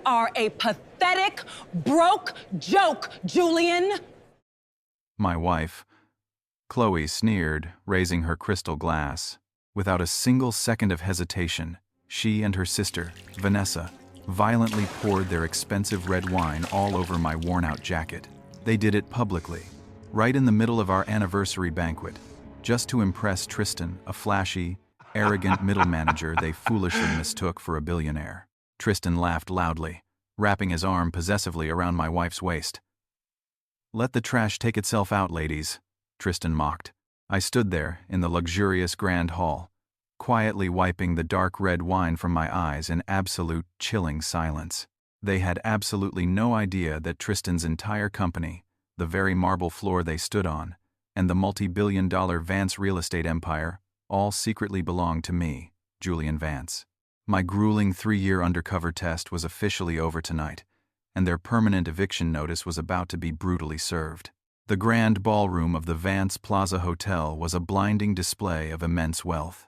are a pathetic, broke joke, Julian. My wife, Chloe, sneered, raising her crystal glass. Without a single second of hesitation, she and her sister, Vanessa, violently poured their expensive red wine all over my worn-out jacket. They did it publicly, right in the middle of our anniversary banquet, just to impress Tristan, a flashy, arrogant middle manager they foolishly mistook for a billionaire. Tristan laughed loudly, wrapping his arm possessively around my wife's waist. "Let the trash take itself out, ladies," Tristan mocked. I stood there in the luxurious grand hall, quietly wiping the dark red wine from my eyes in absolute chilling silence. They had absolutely no idea that Tristan's entire company, the very marble floor they stood on, and the multi-billion-dollar Vance real estate empire all secretly belonged to me, Julian Vance. My grueling 3-year undercover test was officially over tonight, and their permanent eviction notice was about to be brutally served. The grand ballroom of the Vance Plaza Hotel was a blinding display of immense wealth.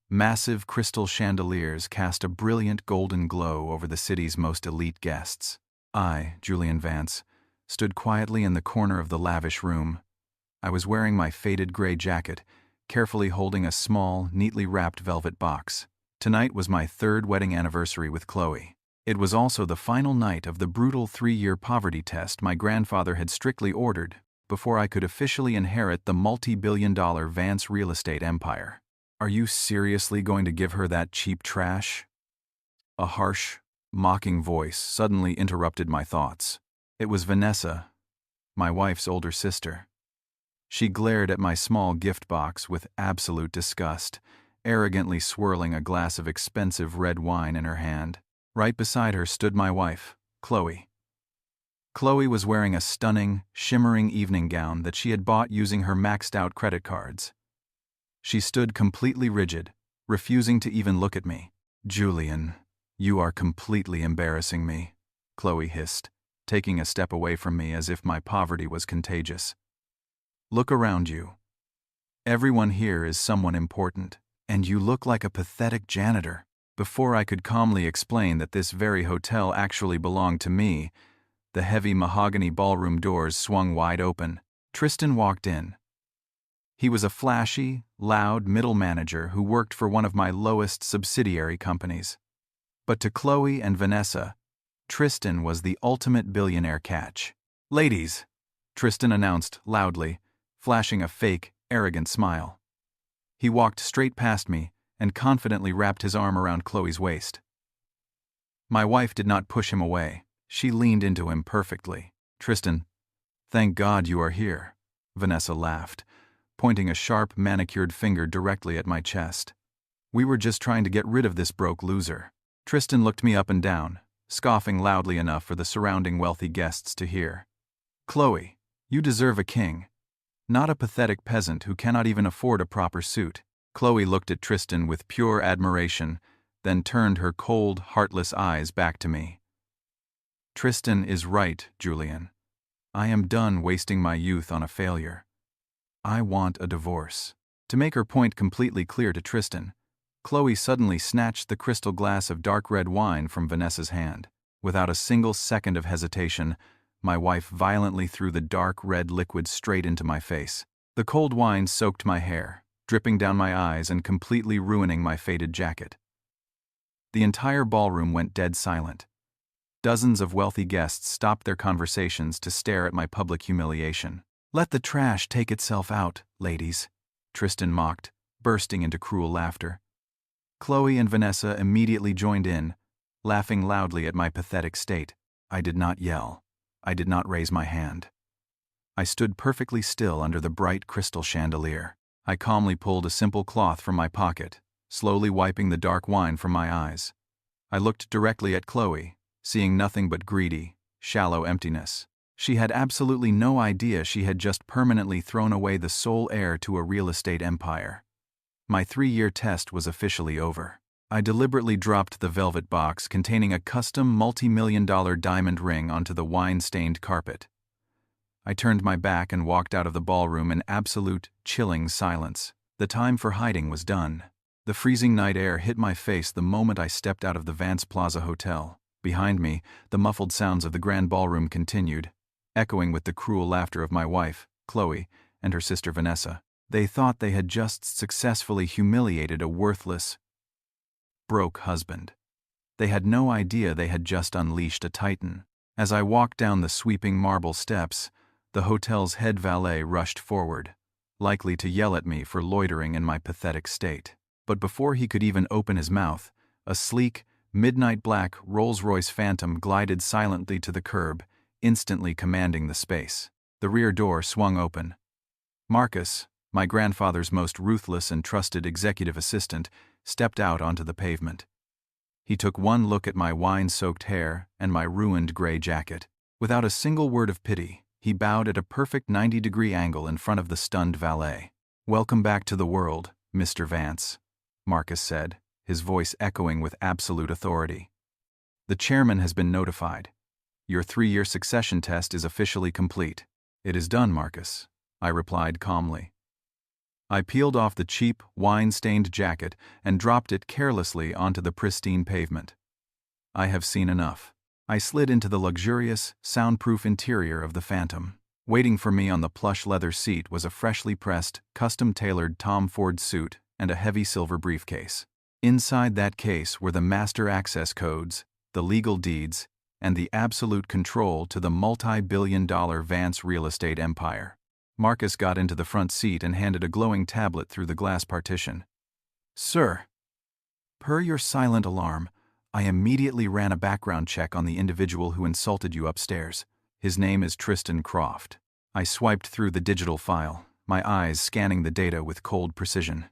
Massive crystal chandeliers cast a brilliant golden glow over the city's most elite guests. I, Julian Vance, stood quietly in the corner of the lavish room. I was wearing my faded gray jacket, carefully holding a small, neatly wrapped velvet box. Tonight was my 3rd wedding anniversary with Chloe. It was also the final night of the brutal 3-year poverty test my grandfather had strictly ordered before I could officially inherit the multi-billion-dollar Vance real estate empire. "Are you seriously going to give her that cheap trash?" A harsh, mocking voice suddenly interrupted my thoughts. It was Vanessa, my wife's older sister. She glared at my small gift box with absolute disgust, arrogantly swirling a glass of expensive red wine in her hand. Right beside her stood my wife, Chloe. Chloe was wearing a stunning, shimmering evening gown that she had bought using her maxed-out credit cards. She stood completely rigid, refusing to even look at me. "Julian, you are completely embarrassing me," Chloe hissed, taking a step away from me as if my poverty was contagious. "Look around you. Everyone here is someone important, and you look like a pathetic janitor." Before I could calmly explain that this very hotel actually belonged to me, the heavy mahogany ballroom doors swung wide open. Tristan walked in. He was a flashy, loud middle manager who worked for one of my lowest subsidiary companies. But to Chloe and Vanessa, Tristan was the ultimate billionaire catch. "Ladies," Tristan announced loudly, flashing a fake, arrogant smile. He walked straight past me and confidently wrapped his arm around Chloe's waist. My wife did not push him away. She leaned into him perfectly. "Tristan, thank God you are here," Vanessa laughed, pointing a sharp, manicured finger directly at my chest. "We were just trying to get rid of this broke loser." Tristan looked me up and down, scoffing loudly enough for the surrounding wealthy guests to hear. "Chloe, you deserve a king, not a pathetic peasant who cannot even afford a proper suit." Chloe looked at Tristan with pure admiration, then turned her cold, heartless eyes back to me. "Tristan is right, Julian. I am done wasting my youth on a failure. I want a divorce." To make her point completely clear to Tristan, Chloe suddenly snatched the crystal glass of dark red wine from Vanessa's hand. Without a single second of hesitation, my wife violently threw the dark red liquid straight into my face. The cold wine soaked my hair, dripping down my eyes and completely ruining my faded jacket. The entire ballroom went dead silent. Dozens of wealthy guests stopped their conversations to stare at my public humiliation. "Let the trash take itself out, ladies," Tristan mocked, bursting into cruel laughter. Chloe and Vanessa immediately joined in, laughing loudly at my pathetic state. I did not yell. I did not raise my hand. I stood perfectly still under the bright crystal chandelier. I calmly pulled a simple cloth from my pocket, slowly wiping the dark wine from my eyes. I looked directly at Chloe, seeing nothing but greedy, shallow emptiness. She had absolutely no idea she had just permanently thrown away the sole heir to a real estate empire. My 3-year test was officially over. I deliberately dropped the velvet box containing a custom multi-million-dollar diamond ring onto the wine-stained carpet. I turned my back and walked out of the ballroom in absolute, chilling silence. The time for hiding was done. The freezing night air hit my face the moment I stepped out of the Vance Plaza Hotel. Behind me, the muffled sounds of the grand ballroom continued, echoing with the cruel laughter of my wife, Chloe, and her sister Vanessa. They thought they had just successfully humiliated a worthless, broke husband. They had no idea they had just unleashed a titan. As I walked down the sweeping marble steps, the hotel's head valet rushed forward, likely to yell at me for loitering in my pathetic state. But before he could even open his mouth, a sleek, midnight black Rolls-Royce Phantom glided silently to the curb, instantly commanding the space. The rear door swung open. Marcus, my grandfather's most ruthless and trusted executive assistant, stepped out onto the pavement. He took one look at my wine-soaked hair and my ruined gray jacket. Without a single word of pity, he bowed at a perfect 90-degree angle in front of the stunned valet. "Welcome back to the world, Mr. Vance," Marcus said, his voice echoing with absolute authority. "The chairman has been notified. Your 3-year succession test is officially complete." "It is done, Marcus," I replied calmly. I peeled off the cheap, wine-stained jacket and dropped it carelessly onto the pristine pavement. I have seen enough. I slid into the luxurious, soundproof interior of the Phantom. Waiting for me on the plush leather seat was a freshly pressed, custom-tailored Tom Ford suit and a heavy silver briefcase. Inside that case were the master access codes, the legal deeds, and the absolute control to the multi-billion-dollar Vance real estate empire. Marcus got into the front seat and handed a glowing tablet through the glass partition. "Sir, per your silent alarm, I immediately ran a background check on the individual who insulted you upstairs. His name is Tristan Croft." I swiped through the digital file, my eyes scanning the data with cold precision.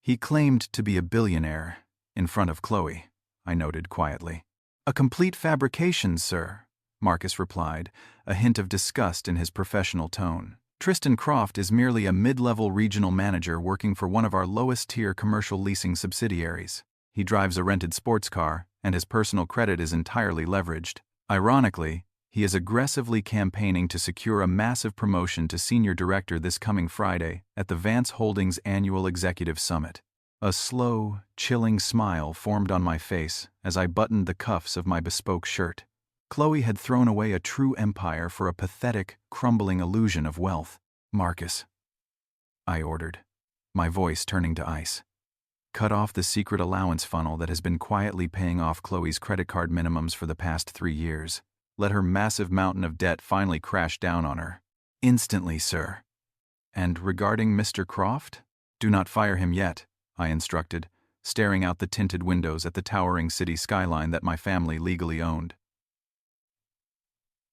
"He claimed to be a billionaire, in front of Chloe," I noted quietly. "A complete fabrication, sir," Marcus replied, a hint of disgust in his professional tone. "Tristan Croft is merely a mid-level regional manager working for one of our lowest-tier commercial leasing subsidiaries. He drives a rented sports car, and his personal credit is entirely leveraged. Ironically, he is aggressively campaigning to secure a massive promotion to senior director this coming Friday at the Vance Holdings Annual Executive Summit." A slow, chilling smile formed on my face as I buttoned the cuffs of my bespoke shirt. Chloe had thrown away a true empire for a pathetic, crumbling illusion of wealth. "Marcus," I ordered, my voice turning to ice. "Cut off the secret allowance funnel that has been quietly paying off Chloe's credit card minimums for the past 3 years. Let her massive mountain of debt finally crash down on her." "Instantly, sir." "And regarding Mr. Croft? Do not fire him yet," I instructed, staring out the tinted windows at the towering city skyline that my family legally owned.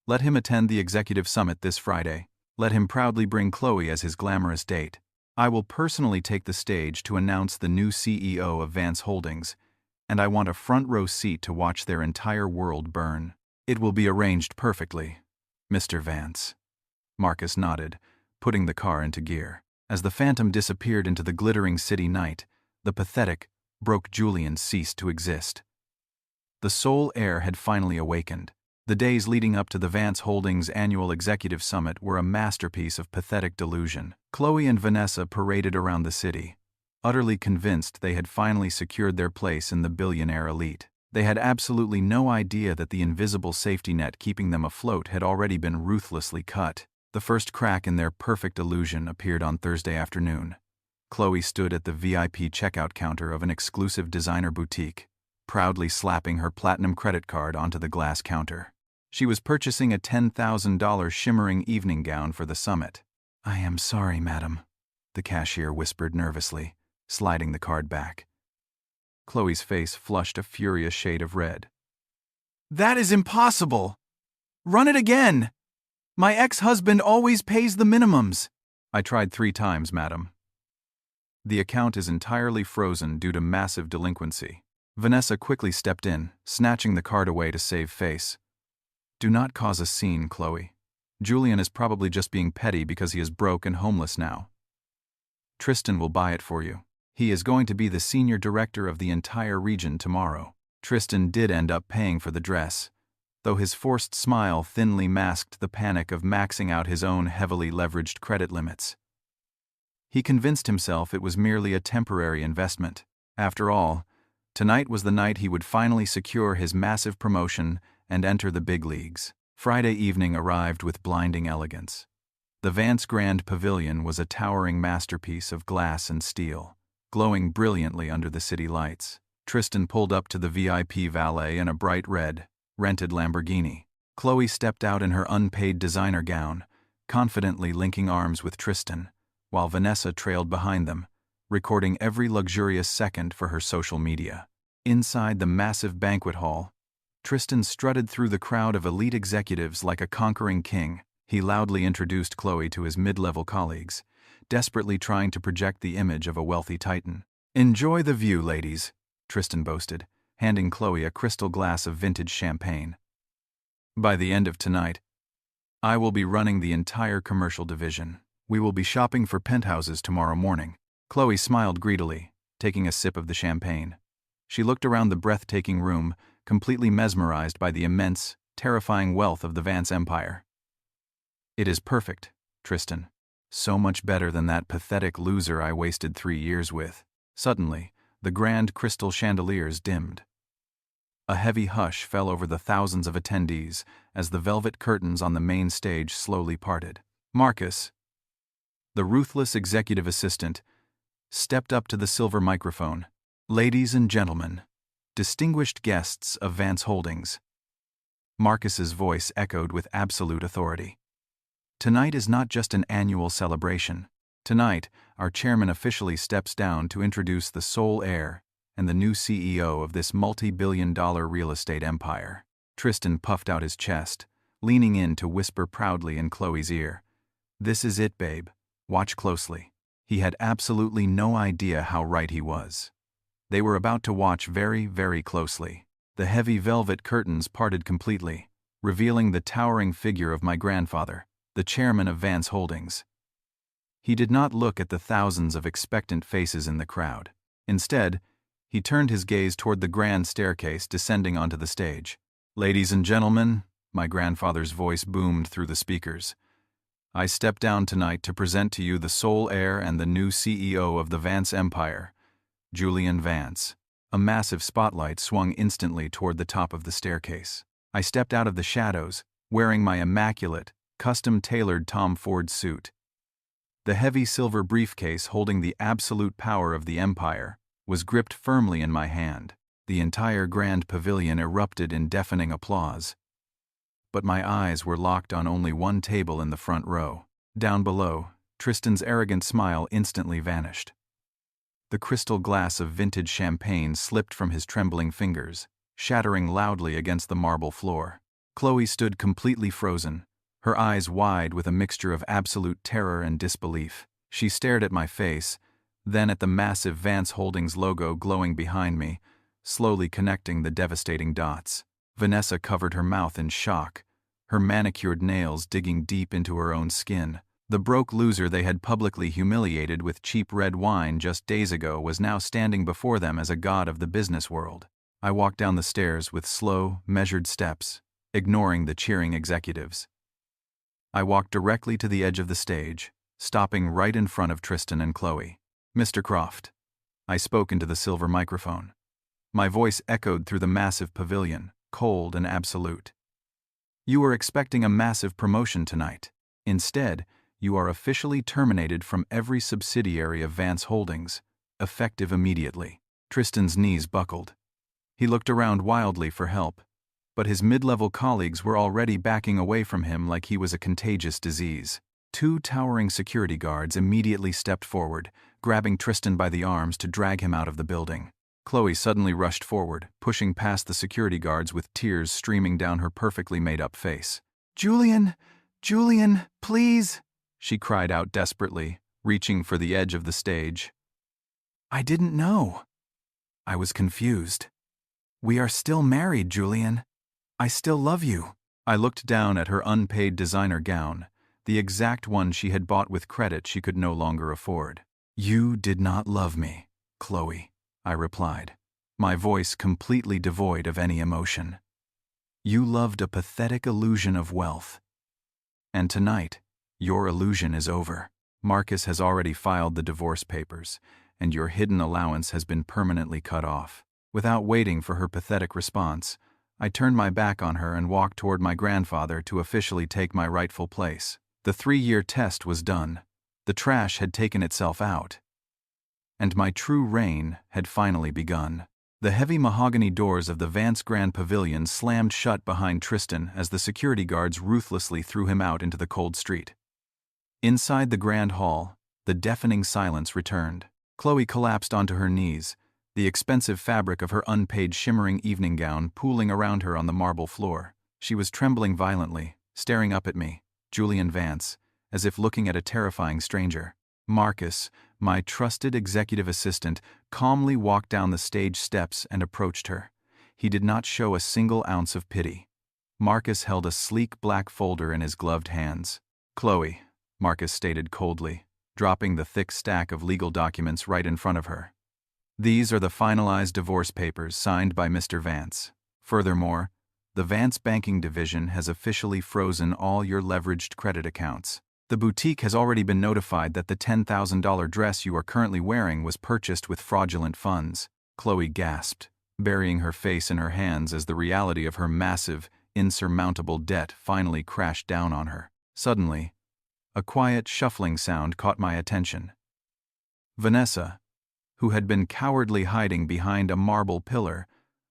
"Let him attend the executive summit this Friday. Let him proudly bring Chloe as his glamorous date. I will personally take the stage to announce the new CEO of Vance Holdings, and I want a front-row seat to watch their entire world burn. It will be arranged perfectly, Mr. Vance." Marcus nodded, putting the car into gear. As the Phantom disappeared into the glittering city night, the pathetic, broke Julian ceased to exist. The sole heir had finally awakened. The days leading up to the Vance Holdings Annual Executive Summit were a masterpiece of pathetic delusion. Chloe and Vanessa paraded around the city, utterly convinced they had finally secured their place in the billionaire elite. They had absolutely no idea that the invisible safety net keeping them afloat had already been ruthlessly cut. The first crack in their perfect illusion appeared on Thursday afternoon. Chloe stood at the VIP checkout counter of an exclusive designer boutique, proudly slapping her platinum credit card onto the glass counter. She was purchasing a $10,000 shimmering evening gown for the summit. "I am sorry, madam," the cashier whispered nervously, sliding the card back. Chloe's face flushed a furious shade of red. "That is impossible! Run it again! My ex-husband always pays the minimums." "I tried 3 times, madam. The account is entirely frozen due to massive delinquency." Vanessa quickly stepped in, snatching the card away to save face. "Do not cause a scene, Chloe. Julian is probably just being petty because he is broke and homeless now. Tristan will buy it for you. He is going to be the senior director of the entire region tomorrow." Tristan did end up paying for the dress, though his forced smile thinly masked the panic of maxing out his own heavily leveraged credit limits. He convinced himself it was merely a temporary investment. After all, Tonight was the night he would finally secure his massive promotion and enter the big leagues. Friday evening arrived with blinding elegance. The Vance Grand Pavilion was a towering masterpiece of glass and steel, glowing brilliantly under the city lights. Tristan pulled up to the VIP valet in a bright red, rented Lamborghini. Chloe stepped out in her unpaid designer gown, confidently linking arms with Tristan, while Vanessa trailed behind them, recording every luxurious second for her social media. Inside the massive banquet hall, Tristan strutted through the crowd of elite executives like a conquering king. He loudly introduced Chloe to his mid-level colleagues, desperately trying to project the image of a wealthy titan. "Enjoy the view, ladies," Tristan boasted, handing Chloe a crystal glass of vintage champagne. "By the end of tonight, I will be running the entire commercial division. We will be shopping for penthouses tomorrow morning." Chloe smiled greedily, taking a sip of the champagne. She looked around the breathtaking room, completely mesmerized by the immense, terrifying wealth of the Vance Empire. "It is perfect, Tristan. So much better than that pathetic loser I wasted 3 years with." Suddenly, the grand crystal chandeliers dimmed. A heavy hush fell over the thousands of attendees as the velvet curtains on the main stage slowly parted. Marcus, the ruthless executive assistant, stepped up to the silver microphone. "Ladies and gentlemen, distinguished guests of Vance Holdings." Marcus's voice echoed with absolute authority. "Tonight is not just an annual celebration. Tonight, our chairman officially steps down to introduce the sole heir and the new CEO of this multi-billion-dollar real estate empire." Tristan puffed out his chest, leaning in to whisper proudly in Chloe's ear, "This is it, babe. Watch closely." He had absolutely no idea how right he was. They were about to watch very, very closely. The heavy velvet curtains parted completely, revealing the towering figure of my grandfather, the chairman of Vance Holdings. He did not look at the thousands of expectant faces in the crowd. Instead, he turned his gaze toward the grand staircase descending onto the stage. "Ladies and gentlemen," my grandfather's voice boomed through the speakers, "I step down tonight to present to you the sole heir and the new CEO of the Vance Empire, Julian Vance." A massive spotlight swung instantly toward the top of the staircase. I stepped out of the shadows, wearing my immaculate, custom-tailored Tom Ford suit. The heavy silver briefcase holding the absolute power of the empire was gripped firmly in my hand. The entire grand pavilion erupted in deafening applause. But my eyes were locked on only one table in the front row. Down below, Tristan's arrogant smile instantly vanished. The crystal glass of vintage champagne slipped from his trembling fingers, shattering loudly against the marble floor. Chloe stood completely frozen, her eyes wide with a mixture of absolute terror and disbelief. She stared at my face, then at the massive Vance Holdings logo glowing behind me, slowly connecting the devastating dots. Vanessa covered her mouth in shock, her manicured nails digging deep into her own skin. The broke loser they had publicly humiliated with cheap red wine just days ago was now standing before them as a god of the business world. I walked down the stairs with slow, measured steps, ignoring the cheering executives. I walked directly to the edge of the stage, stopping right in front of Tristan and Chloe. "Mr. Croft," I spoke into the silver microphone. My voice echoed through the massive pavilion, cold and absolute. "You were expecting a massive promotion tonight. Instead, you are officially terminated from every subsidiary of Vance Holdings, effective immediately." Tristan's knees buckled. He looked around wildly for help, but his mid-level colleagues were already backing away from him like he was a contagious disease. 2 towering security guards immediately stepped forward, grabbing Tristan by the arms to drag him out of the building. Chloe suddenly rushed forward, pushing past the security guards with tears streaming down her perfectly made-up face. "Julian! Julian, please!" she cried out desperately, reaching for the edge of the stage. "I didn't know." I was confused. "We are still married, Julian. I still love you." I looked down at her unpaid designer gown, the exact one she had bought with credit she could no longer afford. "You did not love me, Chloe," I replied, my voice completely devoid of any emotion. "You loved a pathetic illusion of wealth. And tonight, your illusion is over. Marcus has already filed the divorce papers, and your hidden allowance has been permanently cut off. Without waiting for her pathetic response, I turned my back on her and walked toward my grandfather to officially take my rightful place. The 3-year test was done. The trash had taken itself out. And my true reign had finally begun. The heavy mahogany doors of the Vance Grand Pavilion slammed shut behind Tristan as the security guards ruthlessly threw him out into the cold street. Inside the grand hall, the deafening silence returned. Chloe collapsed onto her knees, the expensive fabric of her unpaid shimmering evening gown pooling around her on the marble floor. She was trembling violently, staring up at me, Julian Vance, as if looking at a terrifying stranger. Marcus, my trusted executive assistant, calmly walked down the stage steps and approached her. He did not show a single ounce of pity. Marcus held a sleek black folder in his gloved hands. "Chloe," Marcus stated coldly, dropping the thick stack of legal documents right in front of her. "These are the finalized divorce papers signed by Mr. Vance. Furthermore, the Vance Banking Division has officially frozen all your leveraged credit accounts. The boutique has already been notified that the $10,000 dress you are currently wearing was purchased with fraudulent funds." Chloe gasped, burying her face in her hands as the reality of her massive, insurmountable debt finally crashed down on her. Suddenly, a quiet, shuffling sound caught my attention. Vanessa, who had been cowardly hiding behind a marble pillar,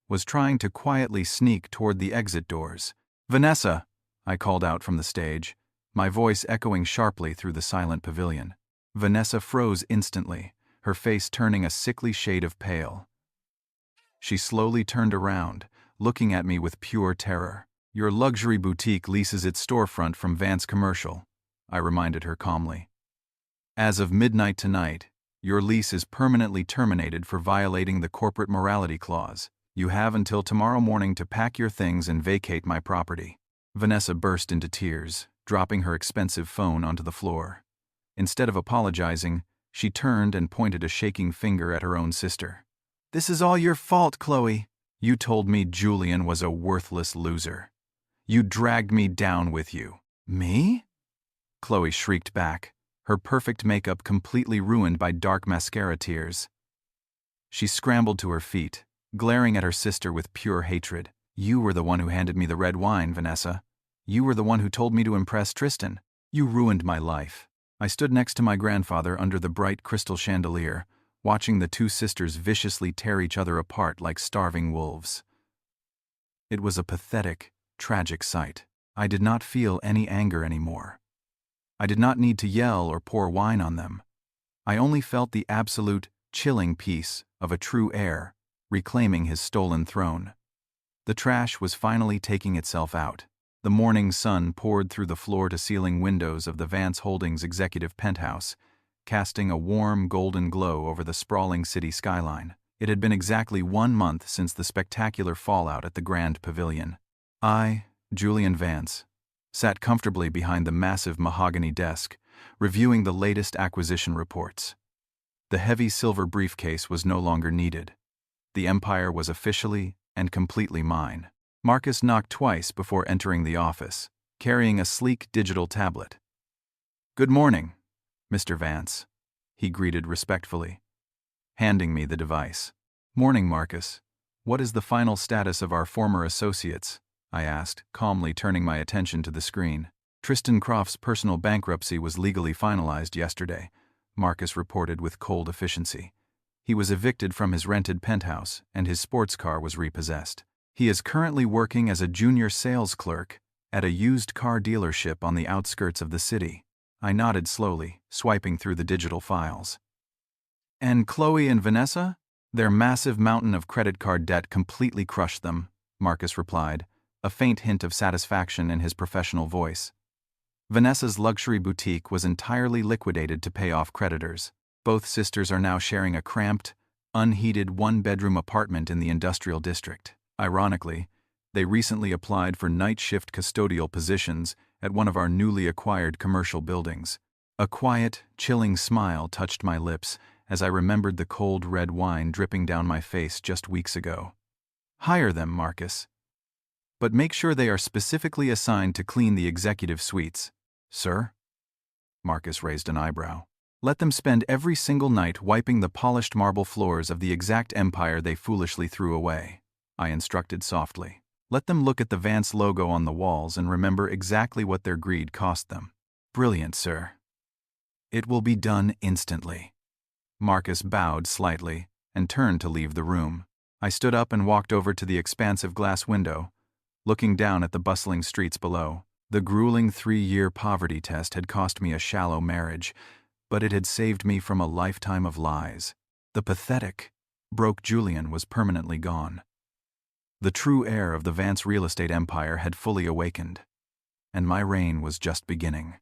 was trying to quietly sneak toward the exit doors. "Vanessa!" I called out from the stage, my voice echoing sharply through the silent pavilion. Vanessa froze instantly, her face turning a sickly shade of pale. She slowly turned around, looking at me with pure terror. "Your luxury boutique leases its storefront from Vance Commercial," I reminded her calmly. "As of midnight tonight, your lease is permanently terminated for violating the corporate morality clause. You have until tomorrow morning to pack your things and vacate my property." Vanessa burst into tears, dropping her expensive phone onto the floor. Instead of apologizing, she turned and pointed a shaking finger at her own sister. "This is all your fault, Chloe. You told me Julian was a worthless loser. You dragged me down with you." "Me?" Chloe shrieked back, her perfect makeup completely ruined by dark mascara tears. She scrambled to her feet, glaring at her sister with pure hatred. "You were the one who handed me the red wine, Vanessa. You were the one who told me to impress Tristan. You ruined my life." I stood next to my grandfather under the bright crystal chandelier, watching the two sisters viciously tear each other apart like starving wolves. It was a pathetic, tragic sight. I did not feel any anger anymore. I did not need to yell or pour wine on them. I only felt the absolute, chilling peace of a true heir, reclaiming his stolen throne. The trash was finally taking itself out. The morning sun poured through the floor-to-ceiling windows of the Vance Holdings executive penthouse, casting a warm golden glow over the sprawling city skyline. It had been exactly 1 month since the spectacular fallout at the Grand Pavilion. I, Julian Vance, sat comfortably behind the massive mahogany desk, reviewing the latest acquisition reports. The heavy silver briefcase was no longer needed. The empire was officially and completely mine. Marcus knocked twice before entering the office, carrying a sleek digital tablet. "Good morning, Mr. Vance," he greeted respectfully, handing me the device. "Morning, Marcus. What is the final status of our former associates?" I asked, calmly turning my attention to the screen. "Tristan Croft's personal bankruptcy was legally finalized yesterday," Marcus reported with cold efficiency. "He was evicted from his rented penthouse, and his sports car was repossessed. He is currently working as a junior sales clerk at a used car dealership on the outskirts of the city." I nodded slowly, swiping through the digital files. "And Chloe and Vanessa? Their massive mountain of credit card debt completely crushed them," Marcus replied, a faint hint of satisfaction in his professional voice. "Vanessa's luxury boutique was entirely liquidated to pay off creditors. Both sisters are now sharing a cramped, unheated one-bedroom apartment in the industrial district. Ironically, they recently applied for night shift custodial positions at one of our newly acquired commercial buildings." A quiet, chilling smile touched my lips as I remembered the cold red wine dripping down my face just weeks ago. "Hire them, Marcus. But make sure they are specifically assigned to clean the executive suites." "Sir?" Marcus raised an eyebrow. Let them spend every single night wiping the polished marble floors of the exact empire they foolishly threw away, I instructed softly. Let them look at the Vance logo on the walls and remember exactly what their greed cost them. Brilliant, sir. It will be done instantly. Marcus bowed slightly and turned to leave the room. I stood up and walked over to the expansive glass window, looking down at the bustling streets below. The grueling 3-year poverty test had cost me a shallow marriage, but it had saved me from a lifetime of lies. The pathetic, broke Julian was permanently gone. The true heir of the Vance real estate empire had fully awakened, and my reign was just beginning.